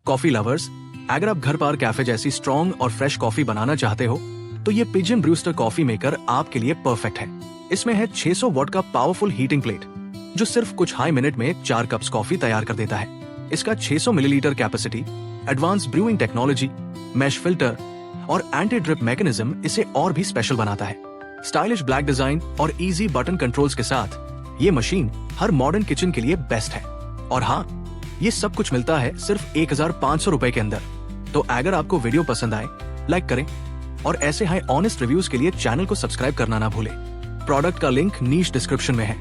Coffee lovers, अगर आप घर पर कैफे जैसी स्ट्रॉन्ग और फ्रेश कॉफी बनाना चाहते हो तो ये पिजन ब्रूस्टर कॉफी मेकर आपके लिए परफेक्ट है। इसमें है 600 वॉट का पावरफुल हीटिंग प्लेट जो सिर्फ कुछ हाई मिनट में 4 कप्स कॉफी तैयार कर देता है। इसका 600 millilitre capacity, advance brewing technology, mesh filter और एंटी ड्रिप मैकेनिज्म इसे और भी स्पेशल बनाता है। स्टाइलिश ब्लैक डिजाइन और इजी बटन कंट्रोल्स के साथ ये मशीन हर मॉडर्न किचन के लिए बेस्ट है। और हाँ, ये सब कुछ मिलता है सिर्फ 1500 रुपए के अंदर। तो अगर आपको वीडियो पसंद आए, लाइक करें और ऐसे हाई ऑनेस्ट रिव्यूज के लिए चैनल को सब्सक्राइब करना ना भूलें। प्रोडक्ट का लिंक नीचे डिस्क्रिप्शन में है।